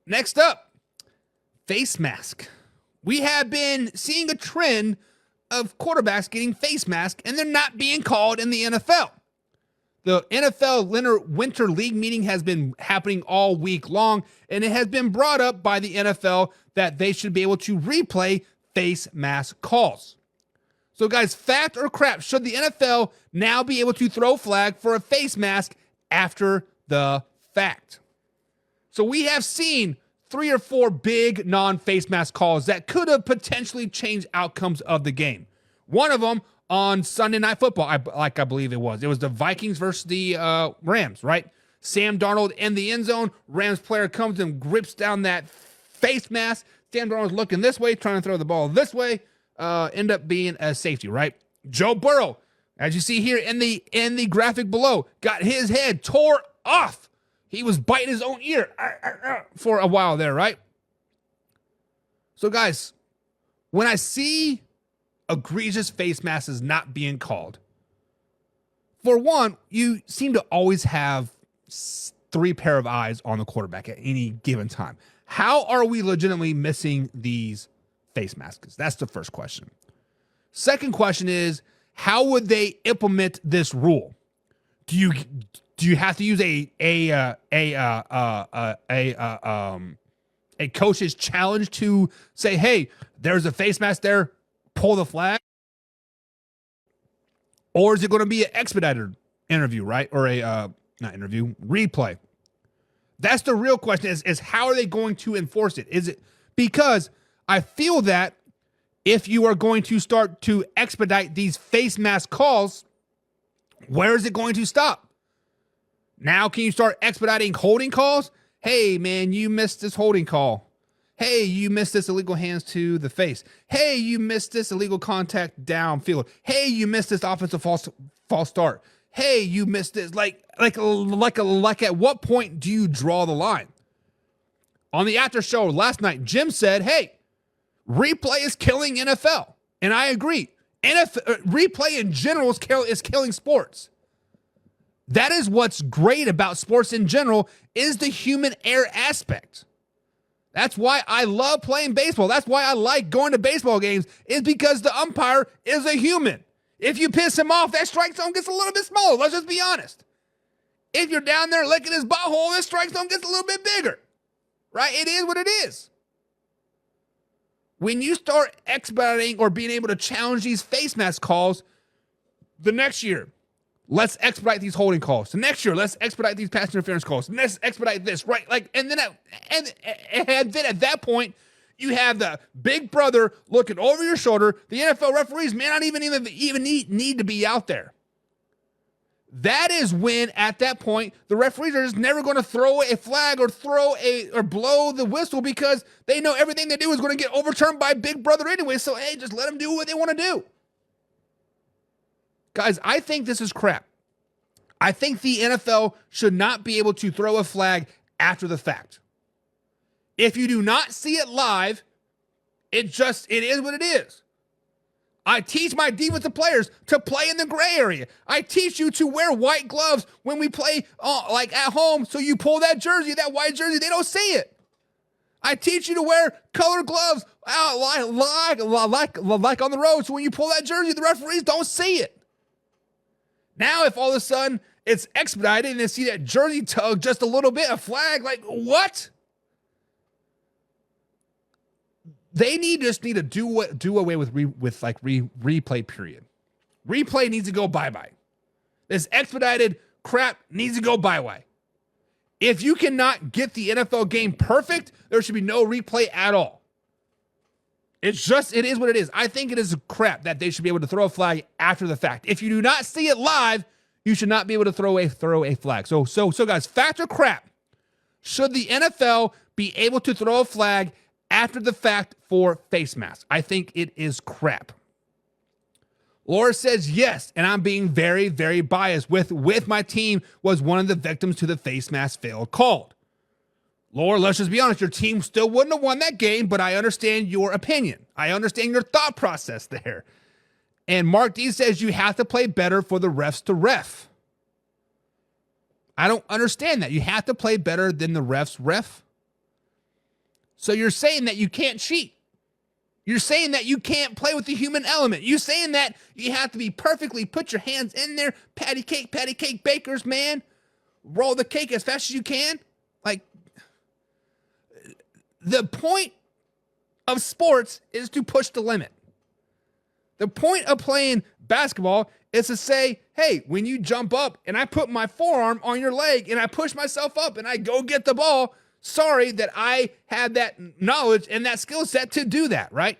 next up, face mask. We have been seeing a trend of quarterbacks getting face mask, and they're not being called in the NFL. The NFL Winter League meeting has been happening all week long, and it has been brought up by the NFL that they should be able to replay face mask calls. So guys, fact or crap, should the NFL now be able to throw flag for a face mask after the fact? So we have seen 3 or 4 big non-face mask calls that could have potentially changed outcomes of the game. One of them on Sunday Night Football, I believe it was. It was the Vikings versus the Rams, right? Sam Darnold in the end zone. Rams player comes and grips down that face mask. Sam Darnold's looking this way, trying to throw the ball this way. End up being a safety, right? Joe Burrow, as you see here in the graphic below, got his head tore off. He was biting his own ear for a while there, right? So guys, when I see egregious face masks not being called, for one, you seem to always have 3 pair of eyes on the quarterback at any given time. How are we legitimately missing these face masks? That's the first question. Second question is, how would they implement this rule? Do you have to use a coach's challenge to say, hey, there's a face mask there, pull the flag? Or is it going to be an expedited interview, right? Or not interview, replay? That's the real question is how are they going to enforce it? Is it because I feel that if you are going to start to expedite these face mask calls, where is it going to stop? Now, can you start expediting holding calls? Hey, man, you missed this holding call. Hey, you missed this illegal hands to the face. Hey, you missed this illegal contact downfield. Hey, you missed this offensive false start. Hey, you missed this. Like at what point do you draw the line? On the after show last night, Jim said, hey, replay is killing NFL. And I agree. Replay in general is killing sports. That is what's great about sports in general is the human error aspect. That's why I love playing baseball. That's why I like going to baseball games, is because the umpire is a human. If you piss him off, that strike zone gets a little bit smaller. Let's just be honest. If you're down there licking his butthole, that strike zone gets a little bit bigger. Right? It is what it is. When you start expediting or being able to challenge these face mask calls, the next year, let's expedite these holding calls. The next year, let's expedite these pass interference calls. Let's expedite this, right? And then at that point, you have the big brother looking over your shoulder. The NFL referees may not even need to be out there. That is when, at that point, the referees are just never going to throw a flag or blow the whistle, because they know everything they do is going to get overturned by big brother anyway. So, hey, just let them do what they want to do. Guys, I think this is crap. I think the NFL should not be able to throw a flag after the fact. If you do not see it live, it is what it is. I teach my defensive players to play in the gray area. I teach you to wear white gloves when we play like at home, so you pull that jersey, that white jersey, they don't see it. I teach you to wear colored gloves like on the road, so when you pull that jersey, the referees don't see it. Now, if all of a sudden it's expedited and they see that jersey tug just a little bit, a flag, like what? They just need to do away with replay period. Replay needs to go bye-bye. This expedited crap needs to go bye-bye. If you cannot get the NFL game perfect, there should be no replay at all. It is what it is. I think it is crap that they should be able to throw a flag after the fact. If you do not see it live, you should not be able to throw a flag. So guys, fact or crap, should the NFL be able to throw a flag after the fact for face masks? I think it is crap. Laura says yes, and I'm being very, very biased. With my team was one of the victims to the face mask failed called. Laura, let's just be honest. Your team still wouldn't have won that game, but I understand your opinion. I understand your thought process there. And Mark D says you have to play better for the refs to ref. I don't understand that. You have to play better than the refs ref. So you're saying that you can't cheat. You're saying that you can't play with the human element. You're saying that you have to be perfectly, put your hands in there, patty cake bakers, man. Roll the cake as fast as you can. Like, the point of sports is to push the limit. The point of playing basketball is to say, hey, when you jump up and I put my forearm on your leg and I push myself up and I go get the ball, sorry that I had that knowledge and that skill set to do that, right?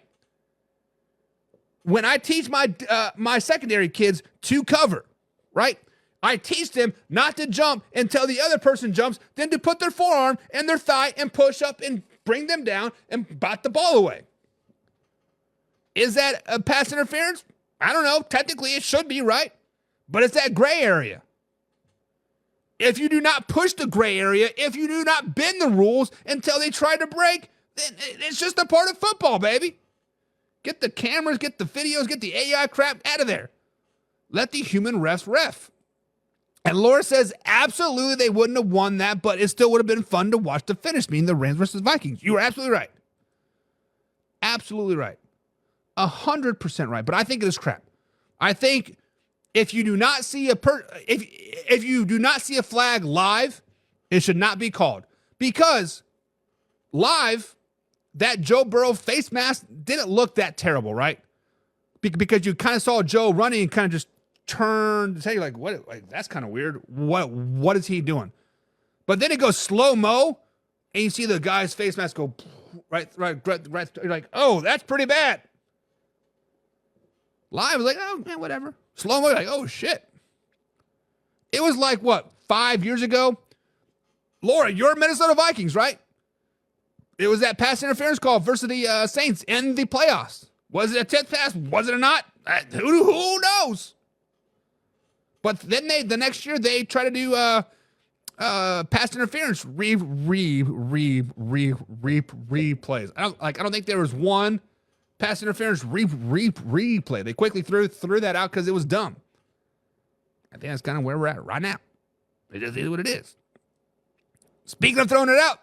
When I teach my secondary kids to cover, right? I teach them not to jump until the other person jumps, then to put their forearm and their thigh and push up and bring them down and bat the ball away. Is that a pass interference? I don't know. Technically, it should be, right? But it's that gray area. If you do not push the gray area, if you do not bend the rules until they try to break, then it's just a part of football, baby. Get the cameras, get the videos, get the AI crap out of there. Let the human refs ref. And Laura says, absolutely, they wouldn't have won that, but it still would have been fun to watch the finish, meaning the Rams versus Vikings. You were absolutely right. Absolutely right. 100% right. But I think it is crap. I think if you do not see if you do not see a flag live, it should not be called. Because live, that Joe Burrow face mask didn't look that terrible, right? Because you kind of saw Joe running and kind of just turned and say, like, what? Like, that's kind of weird. What is he doing? But then it goes slow-mo, and you see the guy's face mask go right. You're like, oh, that's pretty bad. Live was like, oh, man, whatever. Slow-mo, like, oh, shit. It was like, what, 5 years ago? Laura, you're Minnesota Vikings, right? It was that pass interference call versus the Saints in the playoffs. Was it a tip pass? Was it or not? Who knows? But then the next year they try to do pass interference replays. I don't think there was one pass interference replay. They quickly threw that out because it was dumb. I think that's kind of where we're at right now. It just is what it is. Speaking of throwing it out,